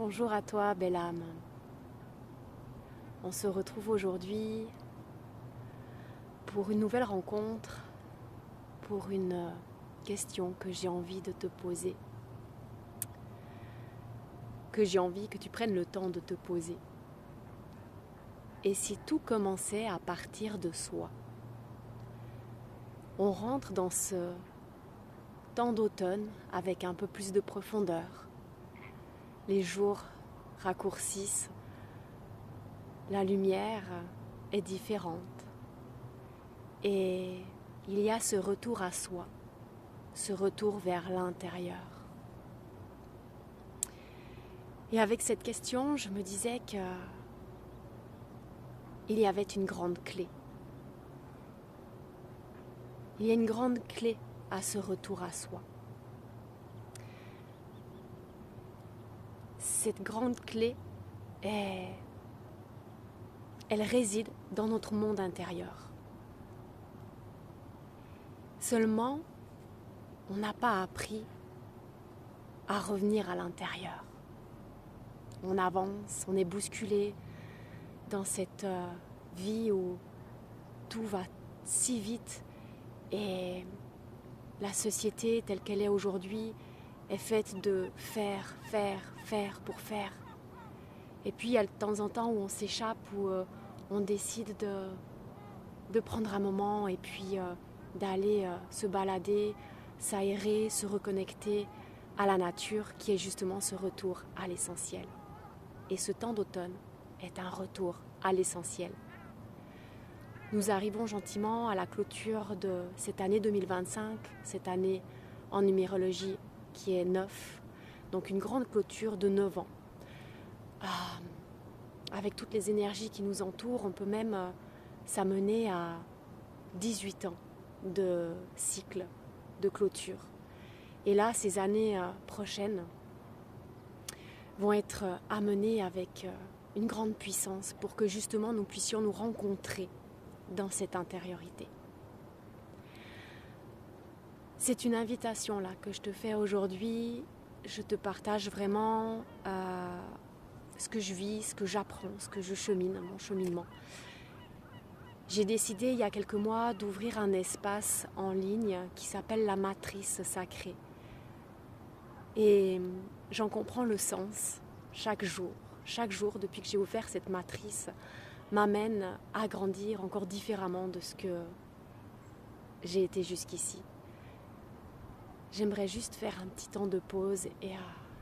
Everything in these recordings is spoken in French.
Bonjour à toi, belle âme. On se retrouve aujourd'hui pour une nouvelle rencontre, pour une question que j'ai envie de te poser, que j'ai envie que tu prennes le temps de te poser. Et si tout commençait à partir de soi? On rentre dans ce temps d'automne avec un peu plus de profondeur. Les jours raccourcissent, la lumière est différente. Et il y a ce retour à soi, ce retour vers l'intérieur. Et avec cette question, je me disais qu'il y avait une grande clé. Il y a une grande clé à ce retour à soi. Cette grande clé, elle réside dans notre monde intérieur. Seulement, on n'a pas appris à revenir à l'intérieur. On avance, on est bousculé dans cette vie où tout va si vite et la société telle qu'elle est aujourd'hui est faite de faire pour faire. Et puis il y a de temps en temps où on s'échappe, où on décide de prendre un moment et puis d'aller se balader, s'aérer, se reconnecter à la nature qui est justement ce retour à l'essentiel. Et ce temps d'automne est un retour à l'essentiel. Nous arrivons gentiment à la clôture de cette année 2025, cette année en numérologie qui est 9, donc une grande clôture de 9 ans. Avec toutes les énergies qui nous entourent, on peut même s'amener à 18 ans de cycle de clôture. Et là, ces années prochaines vont être amenées avec une grande puissance pour que justement nous puissions nous rencontrer dans cette intériorité. C'est une invitation là que je te fais aujourd'hui. Je te partage vraiment ce que je vis, ce que j'apprends, ce que je chemine, mon cheminement. J'ai décidé il y a quelques mois d'ouvrir un espace en ligne qui s'appelle la matrice sacrée. Et j'en comprends le sens chaque jour. Chaque jour, depuis que j'ai ouvert cette matrice, m'amène à grandir encore différemment de ce que j'ai été jusqu'ici. J'aimerais juste faire un petit temps de pause et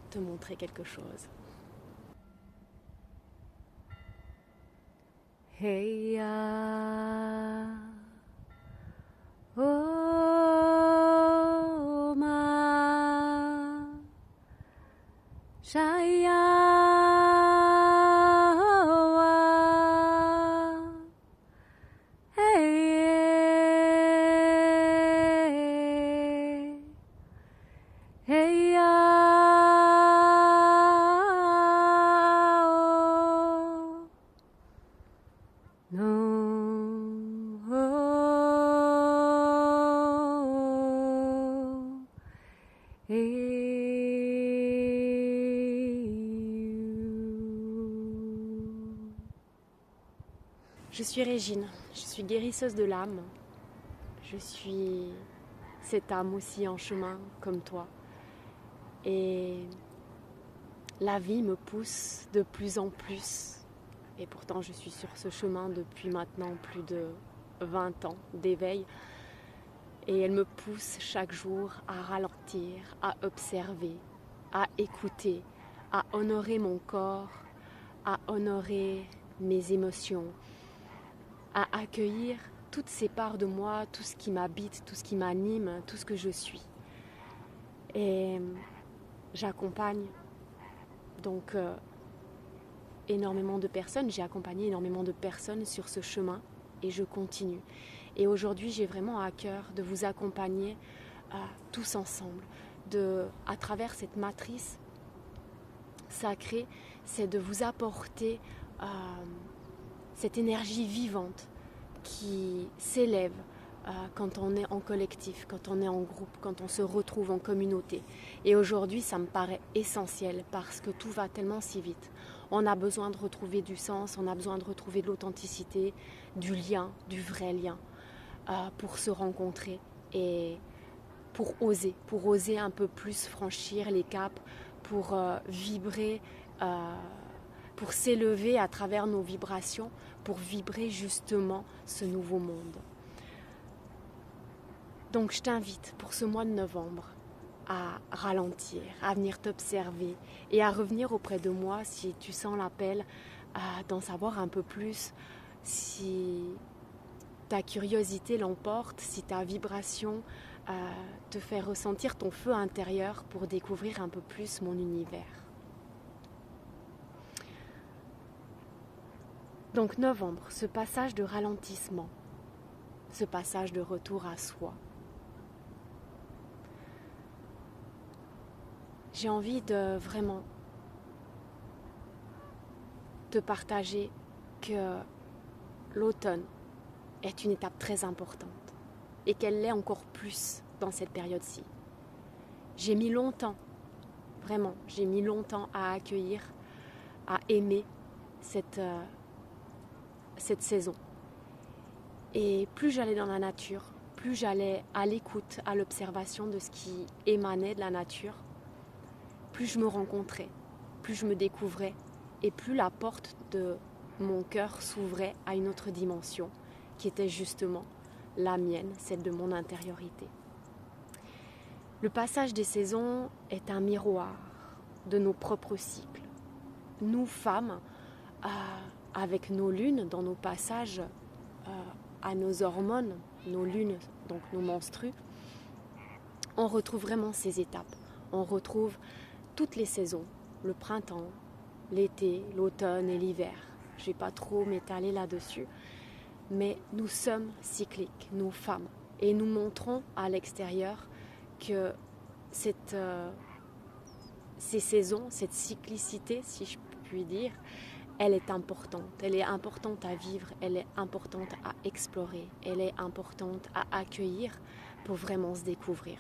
te montrer quelque chose. Hey ya, oh ma, shaya. Je suis Régine, je suis guérisseuse de l'âme. Je suis cette âme aussi en chemin comme toi. Et la vie me pousse de plus en plus. Et pourtant je suis sur ce chemin depuis maintenant plus de 20 ans d'éveil. Et elle me pousse chaque jour à ralentir, à observer, à écouter, à honorer mon corps, à honorer mes émotions, à accueillir toutes ces parts de moi, tout ce qui m'habite, tout ce qui m'anime, tout ce que je suis. Et j'accompagne donc énormément de personnes, j'ai accompagné énormément de personnes sur ce chemin et je continue. Et aujourd'hui, j'ai vraiment à cœur de vous accompagner tous ensemble, à travers cette matrice sacrée, c'est de vous apporter cette énergie vivante qui s'élève quand on est en collectif, quand on est en groupe, quand on se retrouve en communauté. Et aujourd'hui, ça me paraît essentiel parce que tout va tellement si vite. On a besoin de retrouver du sens, on a besoin de retrouver de l'authenticité, du lien, du vrai lien, pour se rencontrer et pour oser un peu plus franchir les caps, pour vibrer, pour s'élever à travers nos vibrations, pour vibrer justement ce nouveau monde. Donc je t'invite pour ce mois de novembre à ralentir, à venir t'observer et à revenir auprès de moi si tu sens l'appel d'en savoir un peu plus, si ta curiosité l'emporte, si ta vibration te fait ressentir ton feu intérieur pour découvrir un peu plus mon univers. Donc novembre, ce passage de ralentissement, ce passage de retour à soi. J'ai envie de vraiment te partager que l'automne est une étape très importante et qu'elle l'est encore plus dans cette période-ci. J'ai mis longtemps, vraiment, j'ai mis longtemps à accueillir, à aimer cette saison. Et plus j'allais dans la nature, plus j'allais à l'écoute, à l'observation de ce qui émanait de la nature, plus je me rencontrais, plus je me découvrais et plus la porte de mon cœur s'ouvrait à une autre dimension qui était justement la mienne, celle de mon intériorité. Le passage des saisons est un miroir de nos propres cycles. Nous, femmes, avec nos lunes, dans nos passages à nos hormones, nos lunes, donc nos menstrues, on retrouve vraiment ces étapes. On retrouve toutes les saisons, le printemps, l'été, l'automne et l'hiver. Je ne vais pas trop m'étaler là-dessus, mais nous sommes cycliques, nous femmes, et nous montrons à l'extérieur que ces saisons, cette cyclicité, si je puis dire, elle est importante. Elle est importante à vivre, elle est importante à explorer, elle est importante à accueillir pour vraiment se découvrir.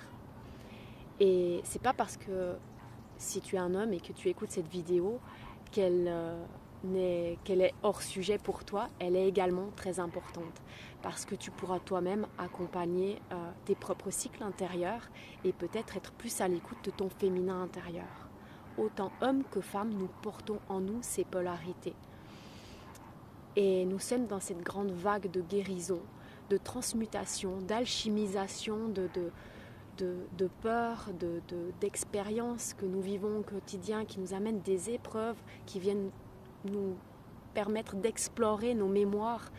Et c'est pas parce que si tu es un homme et que tu écoutes cette vidéo qu'elle est hors sujet pour toi, elle est également très importante parce que tu pourras toi-même accompagner tes propres cycles intérieurs et peut-être être plus à l'écoute de ton féminin intérieur. Autant hommes que femmes, nous portons en nous ces polarités. Et nous sommes dans cette grande vague de guérison, de transmutation, d'alchimisation, de peur, d'expériences que nous vivons au quotidien, qui nous amènent des épreuves, qui viennent nous permettre d'explorer nos mémoires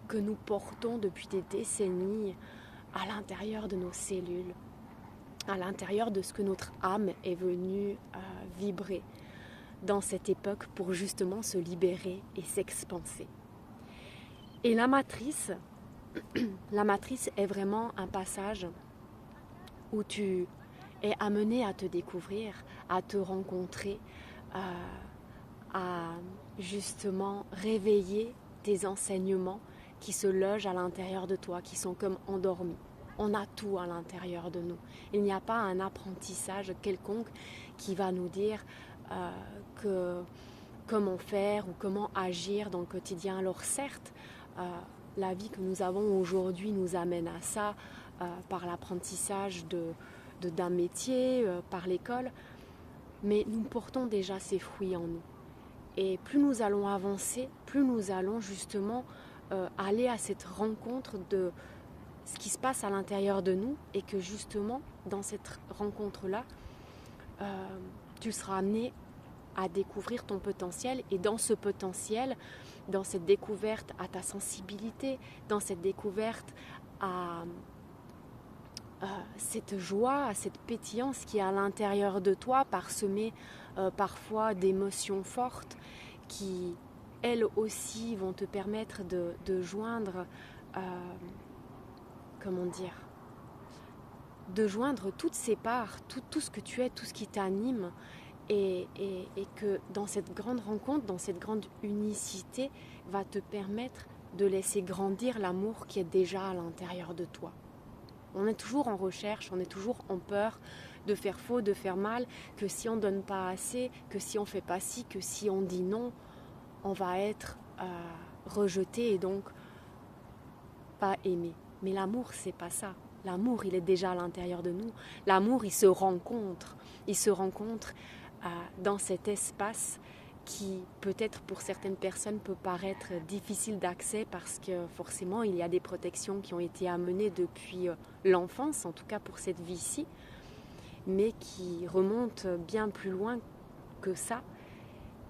que nous portons depuis des décennies à l'intérieur de nos cellules, à l'intérieur de ce que notre âme est venue vibrer dans cette époque pour justement se libérer et s'expanser. Et la matrice est vraiment un passage où tu es amené à te découvrir, à te rencontrer, à justement réveiller tes enseignements qui se logent à l'intérieur de toi, qui sont comme endormis. On a tout à l'intérieur de nous. Il n'y a pas un apprentissage quelconque qui va nous dire comment faire ou comment agir dans le quotidien. Alors certes, la vie que nous avons aujourd'hui nous amène à ça, par l'apprentissage d'un métier, par l'école, mais nous portons déjà ces fruits en nous. Et plus nous allons avancer, plus nous allons justement aller à cette rencontre de ce qui se passe à l'intérieur de nous et que justement, dans cette rencontre-là, tu seras amené à découvrir ton potentiel et dans ce potentiel, dans cette découverte à ta sensibilité, dans cette découverte à cette joie, à cette pétillance qui est à l'intérieur de toi, parsemée parfois d'émotions fortes qui, elles aussi, vont te permettre de joindre, de joindre toutes ces parts, tout ce que tu es, tout ce qui t'anime, et que dans cette grande rencontre, dans cette grande unicité, va te permettre de laisser grandir l'amour qui est déjà à l'intérieur de toi. On est toujours en recherche, on est toujours en peur de faire faux, de faire mal, que si on ne donne pas assez, que si on ne fait pas ci, que si on dit non, on va être rejeté et donc pas aimé. Mais l'amour, c'est pas ça. L'amour, il est déjà à l'intérieur de nous. L'amour, il se rencontre. Il se rencontre dans cet espace qui, peut-être pour certaines personnes, peut paraître difficile d'accès parce que forcément, il y a des protections qui ont été amenées depuis l'enfance, en tout cas pour cette vie-ci, mais qui remontent bien plus loin que ça.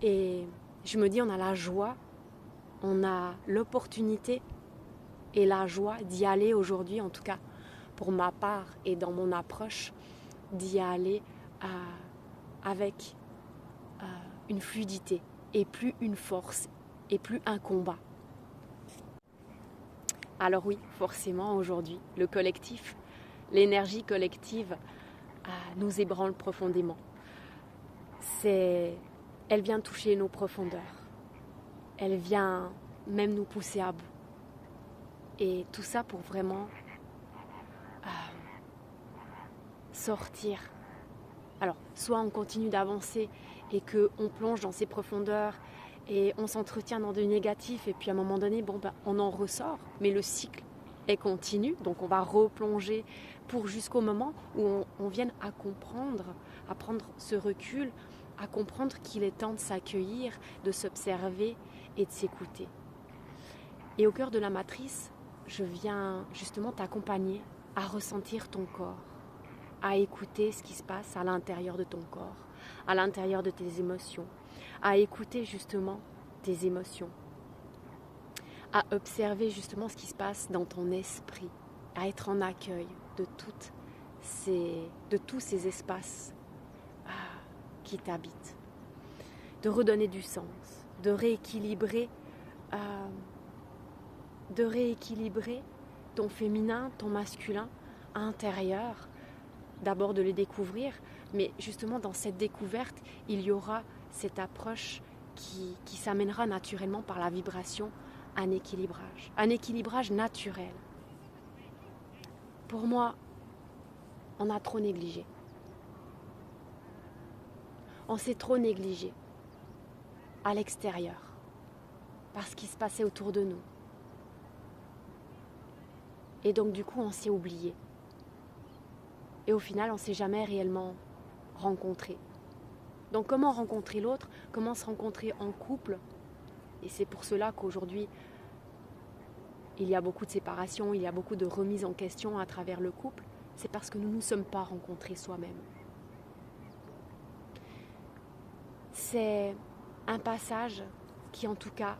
Et je me dis, on a la joie, on a l'opportunité et la joie d'y aller aujourd'hui, en tout cas pour ma part et dans mon approche, d'y aller avec une fluidité et plus une force et plus un combat. Alors oui, forcément aujourd'hui, le collectif, l'énergie collective nous ébranle profondément. Elle vient toucher nos profondeurs. Elle vient même nous pousser à bout. Et tout ça pour vraiment sortir. Alors, soit on continue d'avancer et qu'on plonge dans ces profondeurs et on s'entretient dans du négatif et puis à un moment donné, on en ressort, mais le cycle est continu, donc on va replonger pour jusqu'au moment où on vienne à comprendre, à prendre ce recul, à comprendre qu'il est temps de s'accueillir, de s'observer et de s'écouter. Et au cœur de la matrice, je viens justement t'accompagner à ressentir ton corps, à écouter ce qui se passe à l'intérieur de ton corps, à l'intérieur de tes émotions, à écouter justement tes émotions, à observer justement ce qui se passe dans ton esprit, à être en accueil de tous ces espaces qui t'habitent, de redonner du sens, de rééquilibrer ton féminin, ton masculin intérieur, d'abord de les découvrir, mais justement dans cette découverte, il y aura cette approche qui s'amènera naturellement par la vibration, un équilibrage naturel. Pour moi, on a trop négligé. On s'est trop négligé à l'extérieur, par ce qui se passait autour de nous. Et donc du coup, on s'est oublié. Et au final, on ne s'est jamais réellement rencontré. Donc comment rencontrer l'autre? Comment se rencontrer en couple? Et c'est pour cela qu'aujourd'hui, il y a beaucoup de séparations, il y a beaucoup de remises en question à travers le couple. C'est parce que nous ne nous sommes pas rencontrés soi-même. C'est un passage qui, en tout cas,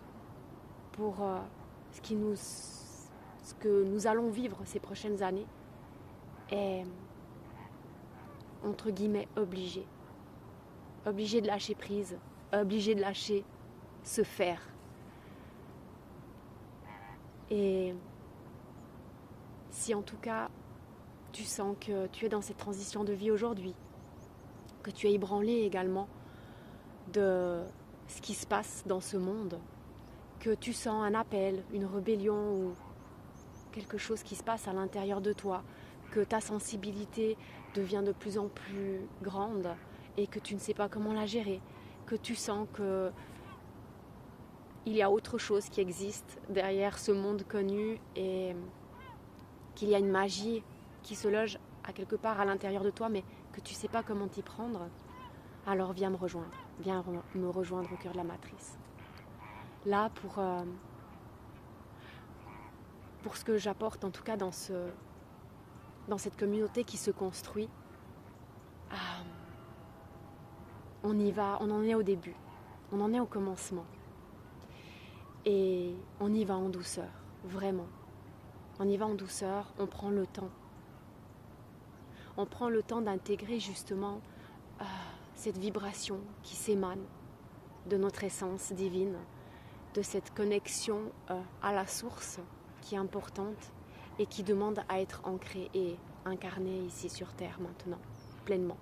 pour ce que nous allons vivre ces prochaines années, est entre guillemets obligé. Obligé de lâcher prise, obligé de lâcher se faire. Et si en tout cas tu sens que tu es dans cette transition de vie aujourd'hui, que tu es ébranlé également de ce qui se passe dans ce monde, que tu sens un appel, une rébellion ou quelque chose qui se passe à l'intérieur de toi, que ta sensibilité devient de plus en plus grande et que tu ne sais pas comment la gérer, que tu sens que il y a autre chose qui existe derrière ce monde connu et qu'il y a une magie qui se loge à quelque part à l'intérieur de toi mais que tu ne sais pas comment t'y prendre, alors viens me rejoindre. Viens me rejoindre au cœur de la matrice. Là, pour ce que j'apporte, en tout cas dans cette communauté qui se construit, on y va, on en est au début, on en est au commencement. Et on y va en douceur, vraiment. On y va en douceur, on prend le temps. On prend le temps d'intégrer justement cette vibration qui s'émane de notre essence divine, de cette connexion à la source qui est importante et qui demande à être ancrée et incarnée ici sur Terre maintenant, pleinement.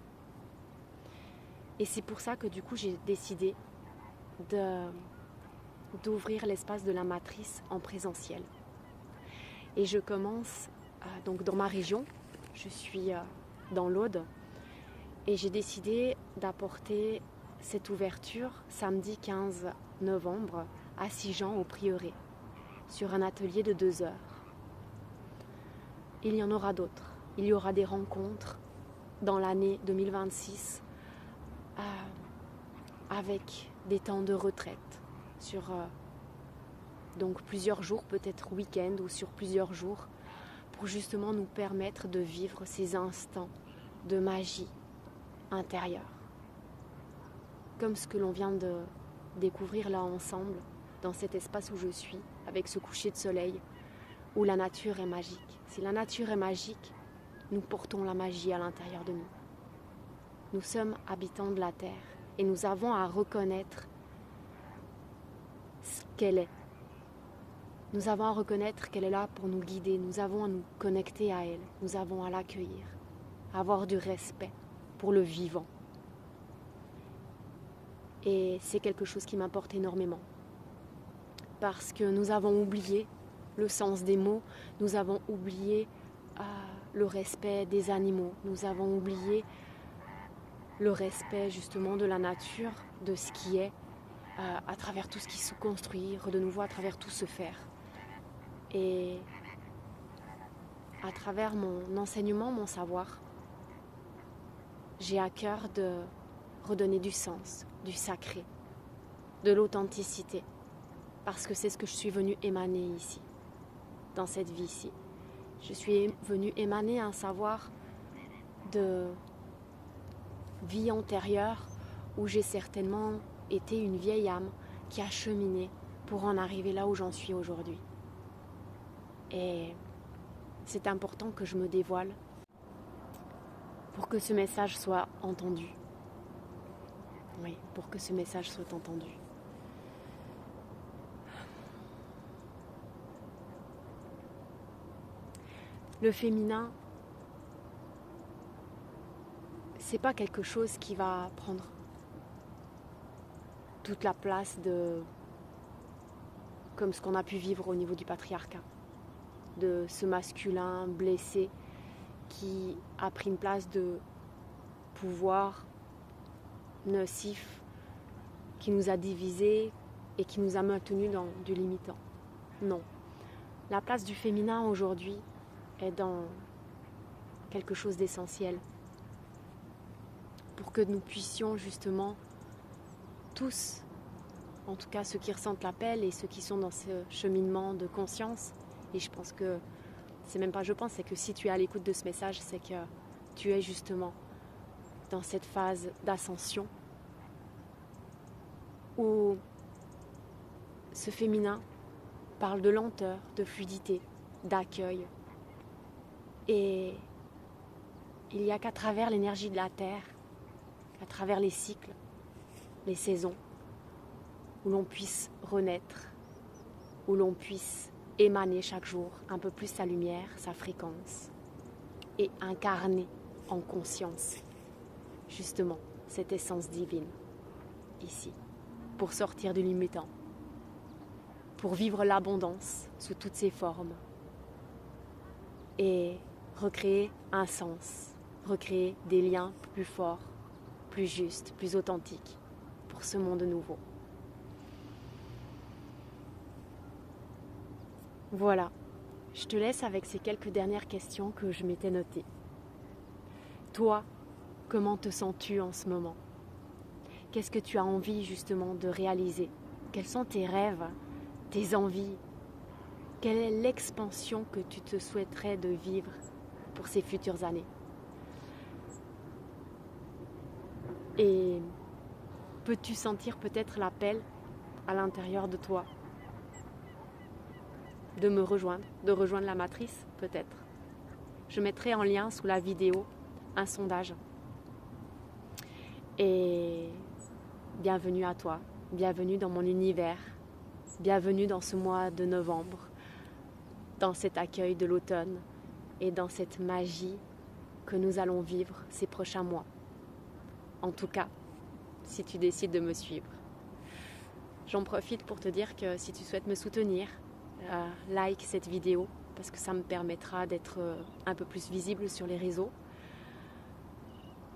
Et c'est pour ça que du coup j'ai décidé d'ouvrir l'espace de la matrice en présentiel. Et je commence donc dans ma région, je suis dans l'Aude, et j'ai décidé d'apporter cette ouverture samedi 15 novembre à Sigean au Prieuré, sur un atelier de 2 heures. Il y en aura d'autres. Il y aura des rencontres dans l'année 2026 avec des temps de retraite sur donc plusieurs jours, peut-être week-end ou sur plusieurs jours, pour justement nous permettre de vivre ces instants de magie intérieure. Comme ce que l'on vient de découvrir là ensemble, dans cet espace où je suis, avec ce coucher de soleil, où la nature est magique. Si la nature est magique, nous portons la magie à l'intérieur de nous. Nous sommes habitants de la terre et nous avons à reconnaître ce qu'elle est. Nous avons à reconnaître qu'elle est là pour nous guider, nous avons à nous connecter à elle, nous avons à l'accueillir, à avoir du respect pour le vivant. Et c'est quelque chose qui m'importe énormément. Parce que nous avons oublié le sens des mots, nous avons oublié le respect des animaux, nous avons oublié le respect justement de la nature, de ce qui est, à travers tout ce qui se construit, de nouveau à travers tout se faire. Et à travers mon enseignement, mon savoir, j'ai à cœur de redonner du sens, du sacré, de l'authenticité, parce que c'est ce que je suis venue émaner ici, dans cette vie-ci. Je suis venue émaner un savoir de vie antérieure où j'ai certainement été une vieille âme qui a cheminé pour en arriver là où j'en suis aujourd'hui. Et c'est important que je me dévoile pour que ce message soit entendu. Oui, pour que ce message soit entendu. Le féminin, c'est pas quelque chose qui va prendre toute la place comme ce qu'on a pu vivre au niveau du patriarcat, de ce masculin blessé qui a pris une place de pouvoir nocif, qui nous a divisés et qui nous a maintenus dans du limitant. Non. La place du féminin aujourd'hui est dans quelque chose d'essentiel pour que nous puissions justement tous, en tout cas ceux qui ressentent l'appel et ceux qui sont dans ce cheminement de conscience, et je pense que c'est même pas je pense, c'est que si tu es à l'écoute de ce message, c'est que tu es justement dans cette phase d'ascension où ce féminin parle de lenteur, de fluidité, d'accueil. Et il n'y a qu'à travers l'énergie de la terre, à travers les cycles, les saisons, où l'on puisse renaître, où l'on puisse émaner chaque jour un peu plus sa lumière, sa fréquence, et incarner en conscience justement cette essence divine ici, pour sortir du limitant, pour vivre l'abondance sous toutes ses formes et recréer un sens, recréer des liens plus forts, plus justes, plus authentiques pour ce monde nouveau. Voilà, je te laisse avec ces quelques dernières questions que je m'étais notées. Toi, comment te sens-tu en ce moment ? Qu'est-ce que tu as envie justement de réaliser ? Quels sont tes rêves, tes envies ? Quelle est l'expansion que tu te souhaiterais de vivre pour ces futures années ? Et peux-tu sentir peut-être l'appel à l'intérieur de toi de me rejoindre, de rejoindre la matrice peut-être ? Je mettrai en lien sous la vidéo un sondage. Et bienvenue à toi, bienvenue dans mon univers, bienvenue dans ce mois de novembre, dans cet accueil de l'automne et dans cette magie que nous allons vivre ces prochains mois. En tout cas, si tu décides de me suivre. J'en profite pour te dire que si tu souhaites me soutenir, like cette vidéo parce que ça me permettra d'être un peu plus visible sur les réseaux.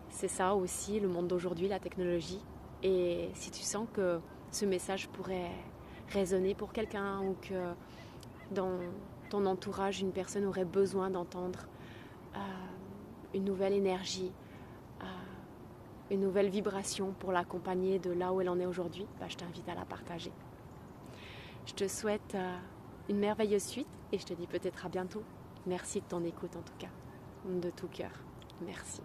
C'est ça aussi le monde d'aujourd'hui, la technologie. Et si tu sens que ce message pourrait résonner pour quelqu'un ou que dans ton entourage, une personne aurait besoin d'entendre une nouvelle énergie, une nouvelle vibration pour l'accompagner de là où elle en est aujourd'hui, je t'invite à la partager. Je te souhaite une merveilleuse suite et je te dis peut-être à bientôt. Merci de ton écoute en tout cas, de tout cœur. Merci.